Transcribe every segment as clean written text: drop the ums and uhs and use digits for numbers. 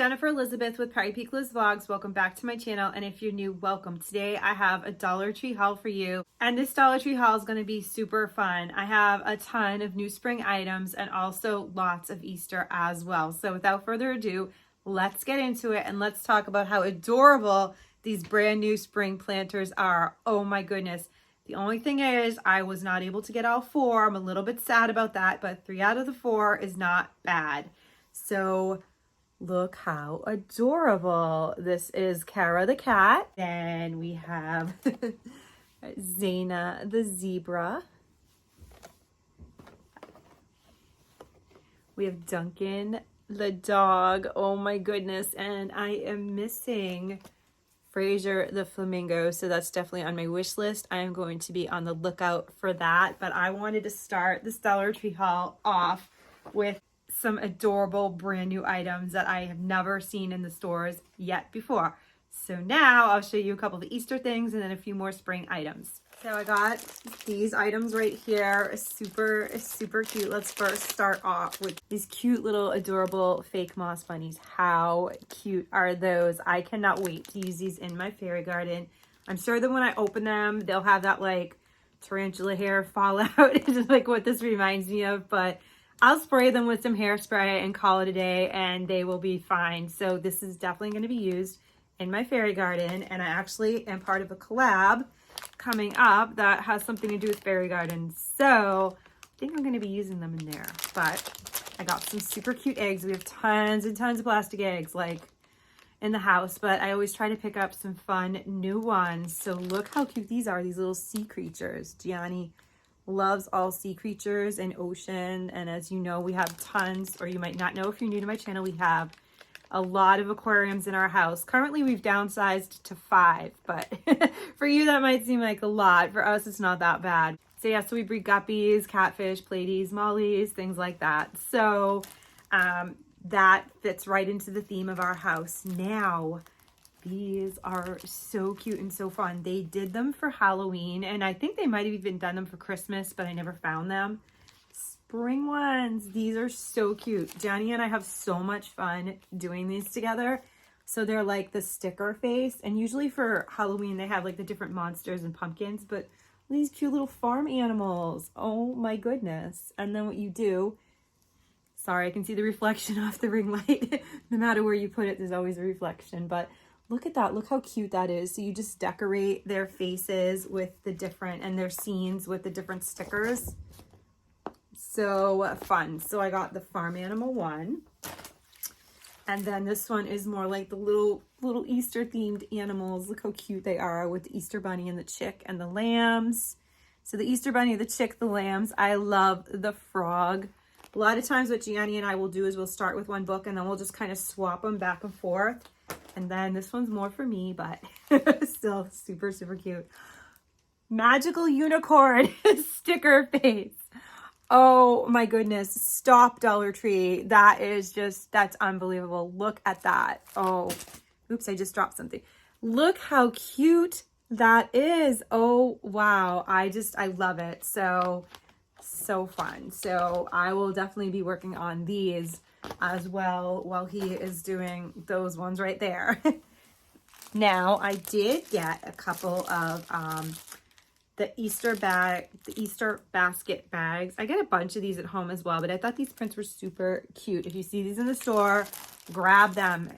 Jennifer Elizabeth with Prairie Peak Liz Vlogs. Welcome back to my channel, and if you're new, welcome. Today I have a Dollar Tree haul for you, and this Dollar Tree haul is going to be super fun. I have a ton of new spring items and also lots of Easter as well. So without further ado, let's get into it and let's talk about how adorable these brand new spring planters are. Oh my goodness. The only thing is I was not able to get all 4. I'm a little bit sad about that, but 3 out of the 4 is not bad. So look how adorable. This is Kara the cat. Then we have Zaina the zebra. We have Duncan the dog. Oh my goodness. And I am missing Fraser the flamingo. So that's definitely on my wish list. I am going to be on the lookout for that. But I wanted to start this Dollar Tree haul off with some adorable brand new items that I have never seen in the stores yet before. So now I'll show you a couple of the Easter things and then a few more spring items. So I got these items right here, super cute. Let's first start off with these cute little adorable fake moss bunnies. How cute are those? I cannot wait to use these in my fairy garden. I'm sure that when I open them, they'll have that like tarantula hair fall out. It's like what this reminds me of, but I'll spray them with some hairspray and call it a day and they will be fine. So this is definitely going to be used in my fairy garden, and I actually am part of a collab coming up that has something to do with fairy gardens. So I think I'm going to be using them in there. But I got some super cute eggs. We have tons and tons of plastic eggs like in the house, but I always try to pick up some fun new ones. So look how cute these are, these little sea creatures. Gianni loves all sea creatures and ocean, and as you know, we have tons, or you might not know if you're new to my channel, we have a lot of aquariums in our house. Currently we've downsized to 5, but for you that might seem like a lot. For us it's not that bad. So yeah, so we breed guppies, catfish, platies, mollies, things like that. So that fits right into the theme of our house. Now these are so cute and so fun. They did them for Halloween, and I think they might have even done them for Christmas, but I never found them. Spring ones. These are so cute. Johnny and I have so much fun doing these together. So they're like the sticker face, and usually for Halloween they have like the different monsters and pumpkins, but these cute little farm animals. Oh my goodness. And then what you do, sorry, I can see the reflection off the ring light. No matter where you put it, there's always a reflection, but look at that. Look how cute that is. So you just decorate their faces with the different, and their scenes with the different stickers. So fun. So I got the farm animal one. And then this one is more like the little Easter themed animals. Look how cute they are with the Easter bunny and the chick and the lambs. So the Easter bunny, the chick, the lambs. I love the frog. A lot of times what Gianni and I will do is we'll start with one book and then we'll just kind of swap them back and forth. And then this one's more for me, but still super cute. Magical unicorn sticker face. Oh my goodness. Stop, Dollar Tree. That is just, that's unbelievable. Look at that. Oh, oops, I just dropped something. Look how cute that is. Oh, wow. I love it. So fun. So I will definitely be working on these as well while he is doing those ones right there. Now I did get a couple of the Easter basket bags. I get a bunch of these at home as well, but I thought these prints were super cute. If you see these in the store, grab them.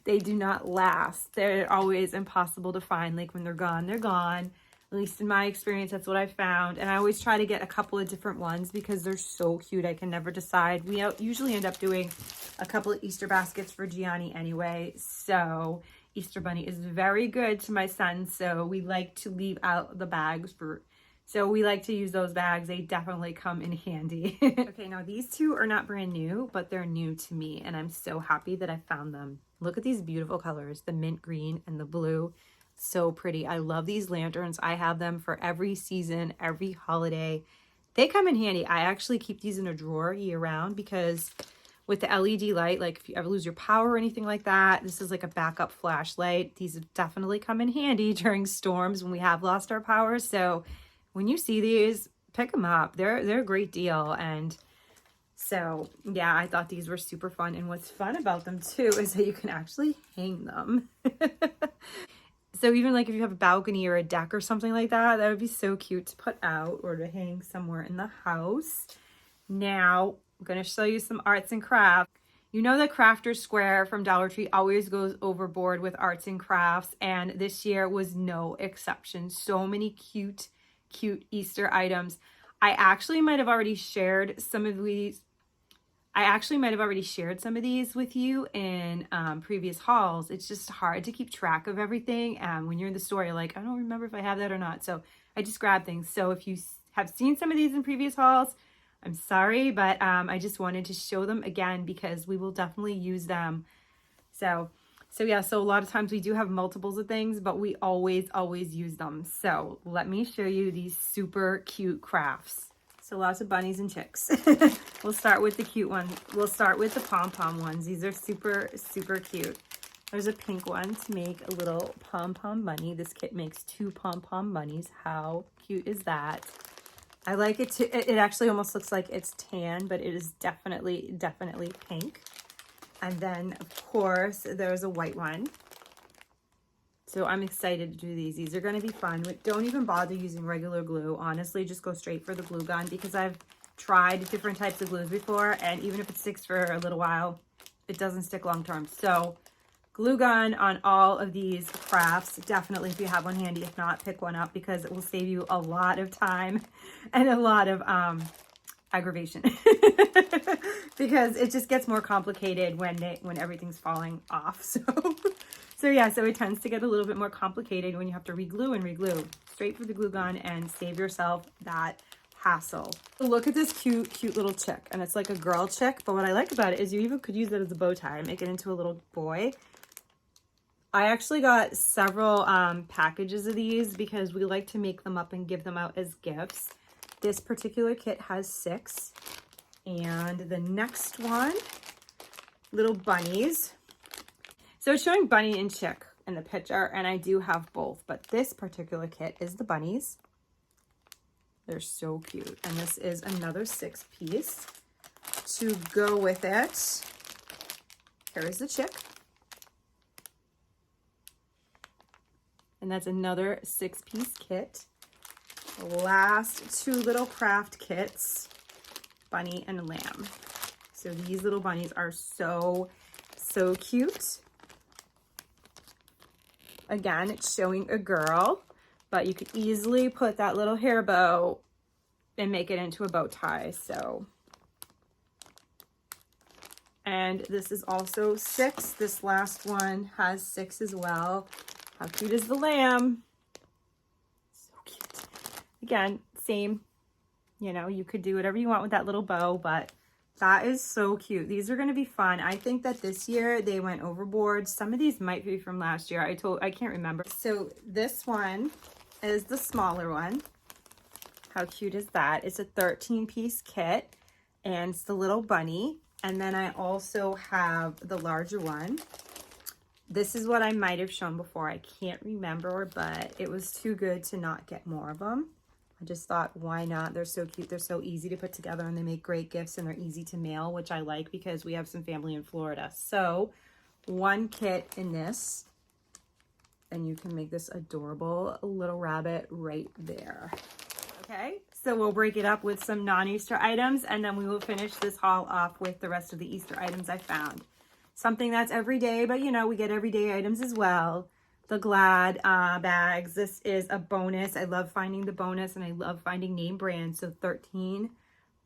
They do not last. They're always impossible to find. Like when they're gone, they're gone. At least in my experience, that's what I found. And I always try to get a couple of different ones because they're so cute. I can never decide. We usually end up doing a couple of Easter baskets for Gianni anyway. So Easter Bunny is very good to my son. So we like to leave out the bags so we like to use those bags. They definitely come in handy. Okay, now these two are not brand new, but they're new to me. And I'm so happy that I found them. Look at these beautiful colors, the mint green and the blue. So pretty. I love these lanterns. I have them for every season, every holiday. They come in handy. I actually keep these in a drawer year round because with the LED light, like if you ever lose your power or anything like that, this is like a backup flashlight. These have definitely come in handy during storms when we have lost our power. So when you see these, pick them up. They're a great deal and So yeah, I thought these were super fun. And what's fun about them too is that you can actually hang them. So even like if you have a balcony or a deck or something like that, that would be so cute to put out or to hang somewhere in the house. Now, I'm going to show you some arts and crafts. You know that Crafter Square from Dollar Tree always goes overboard with arts and crafts, and this year was no exception. So many cute Easter items. I actually might have already shared some of these. With you in previous hauls. It's just hard to keep track of everything. When you're in the store, you're like, I don't remember if I have that or not. So I just grab things. So if you have seen some of these in previous hauls, I'm sorry, but I just wanted to show them again because we will definitely use them. So yeah, so a lot of times we do have multiples of things, but we always use them. So let me show you these super cute crafts. So lots of bunnies and chicks. We'll start with the cute ones. We'll start with the pom-pom ones. These are super cute. There's a pink one to make a little pom-pom bunny. This kit makes 2 pom-pom bunnies. How cute is that? I like it too. It actually almost looks like it's tan, but it is definitely pink. And then of course there's a white one. So I'm excited to do these. These are going to be fun. Don't even bother using regular glue. Honestly, just go straight for the glue gun because I've tried different types of glues before, and even if it sticks for a little while, it doesn't stick long term. So glue gun on all of these crafts. Definitely, if you have one handy. If not, pick one up because it will save you a lot of time and a lot of aggravation because it just gets more complicated when everything's falling off. So yeah, so it tends to get a little bit more complicated when you have to re-glue and re-glue. Straight for the glue gun and save yourself that hassle. Look at this cute little chick, and it's like a girl chick, but what I like about it is you even could use it as a bow tie, make it into a little boy. I actually got several packages of these because we like to make them up and give them out as gifts. This particular kit has 6, and the next one, little bunnies. So it's showing bunny and chick in the picture, and I do have both, but this particular kit is the bunnies. They're so cute, and this is another 6-piece to go with it. Here is the chick, and that's another 6-piece kit. The last 2 little craft kits, bunny and lamb. So these little bunnies are so cute. Again, it's showing a girl, but you could easily put that little hair bow and make it into a bow tie. So, and this is also 6. This last one has 6 as well. How cute is the lamb? So cute. Again, same, you know, you could do whatever you want with that little bow, but that is so cute. These are going to be fun. I think that this year they went overboard. Some of these might be from last year. I can't remember. So this one is the smaller one. How cute is that? It's a 13-piece kit, and it's the little bunny. And then I also have the larger one. This is what I might have shown before. I can't remember, but it was too good to not get more of them. I just thought, why not? They're so cute. They're so easy to put together, and they make great gifts, and they're easy to mail, which I like because we have some family in Florida. So 1 kit in this, and you can make this adorable little rabbit right there. Okay, so we'll break it up with some non-Easter items, and then we will finish this haul off with the rest of the Easter items I found. Something that's everyday, but you know, we get everyday items as well. The Glad bags. This is a bonus. I love finding the bonus, and I love finding name brands. So 13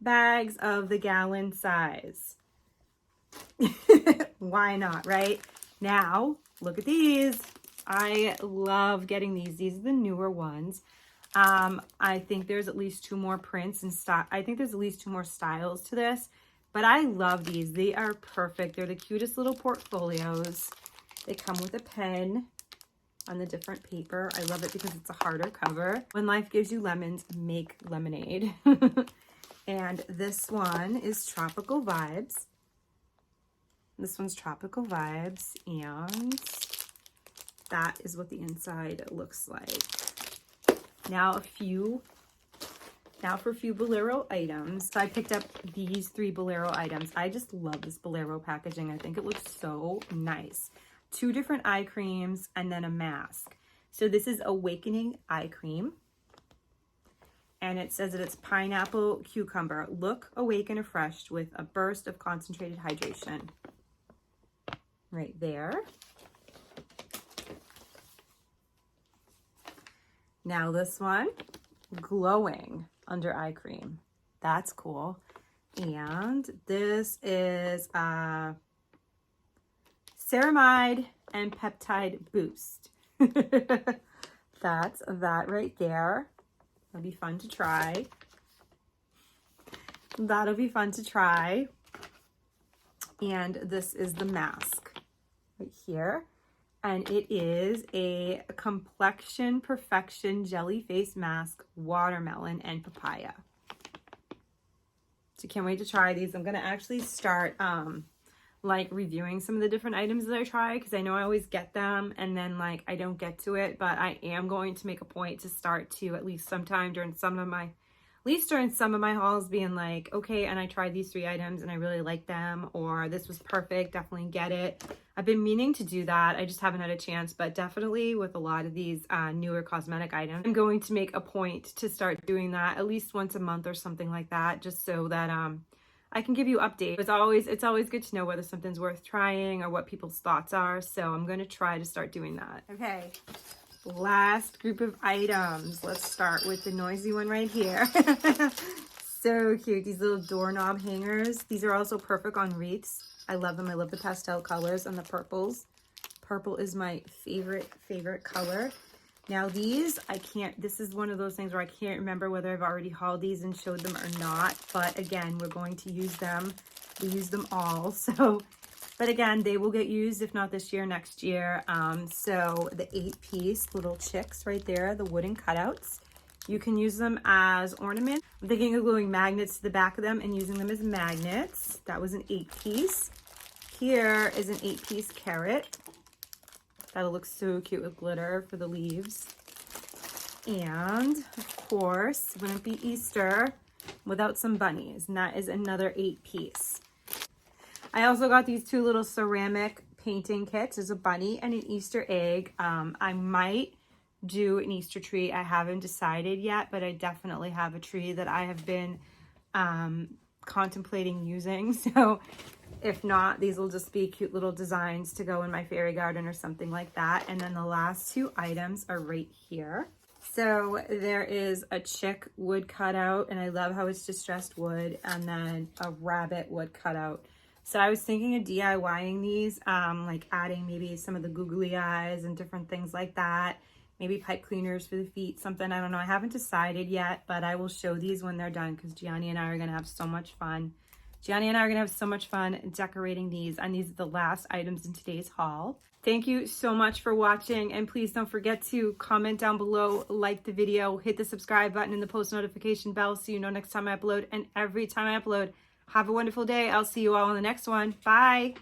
bags of the gallon size. Why not, right? Now, look at these. I love getting these. These are the newer ones. I think there's at least 2 more prints and stock. I think there's at least 2 more styles to this, but I love these. They are perfect. They're the cutest little portfolios. They come with a pen on the different paper. I love it because it's a harder cover. When life gives you lemons, make lemonade. And this one is Tropical Vibes. This one's Tropical Vibes, and that is what the inside looks like. Now, a few Now for a few Bolero items. So I picked up these 3 Bolero items. I just love this Bolero packaging. I think it looks so nice. 2 different eye creams and then a mask. So this is Awakening Eye Cream. And it says that it's pineapple cucumber. Look, awake and refreshed with a burst of concentrated hydration. Right there. Now this one, glowing under eye cream. That's cool. And this is ceramide and peptide boost. That's that right there. That'll be fun to try. That'll be fun to try. And this is the mask right here. And it is a Complexion Perfection Jelly Face Mask, Watermelon and Papaya. So can't wait to try these. I'm going to actually start like reviewing some of the different items that I try, because I know I always get them and then like I don't get to it, but I am going to make a point to start to at least sometime during some of my hauls being like, okay, and I tried these 3 items and I really like them, or this was perfect, definitely get it. I've been meaning to do that. I just haven't had a chance, but definitely with a lot of these newer cosmetic items, I'm going to make a point to start doing that at least once a month or something like that, just so that I can give you updates. It's always good to know whether something's worth trying or what people's thoughts are. So I'm going to try to start doing that. Okay. Last group of items. Let's start with the noisy one right here. So cute. These little doorknob hangers. These are also perfect on wreaths. I love them. I love the pastel colors and the purples. Purple is my favorite color. Now these, this is one of those things where I can't remember whether I've already hauled these and showed them or not. But again, we're going to use them. We use them all. So, but again, they will get used, if not this year, next year. So the 8-piece little chicks right there, the wooden cutouts. You can use them as ornaments. I'm thinking of gluing magnets to the back of them and using them as magnets. That was an 8-piece. Here is an 8-piece carrot. That'll look so cute with glitter for the leaves. And of course, wouldn't be Easter without some bunnies. And that is another 8-piece. I also got these 2 little ceramic painting kits. There's a bunny and an Easter egg. I might do an Easter tree. I haven't decided yet, but I definitely have a tree that I have been contemplating using. So if not, these will just be cute little designs to go in my fairy garden or something like that. And then the last 2 items are right here. So there is a chick wood cutout, and I love how it's distressed wood, and then a rabbit wood cutout. So I was thinking of DIYing these, like adding maybe some of the googly eyes and different things like that. Maybe pipe cleaners for the feet, something, I don't know. I haven't decided yet, but I will show these when they're done, because Gianni and I are going to have so much fun. Gianni and I are going to have so much fun decorating these, and these are the last items in today's haul. Thank you so much for watching, and please don't forget to comment down below, like the video, hit the subscribe button and the post notification bell so you know next time I upload, and every time I upload. Have a wonderful day. I'll see you all in the next one. Bye.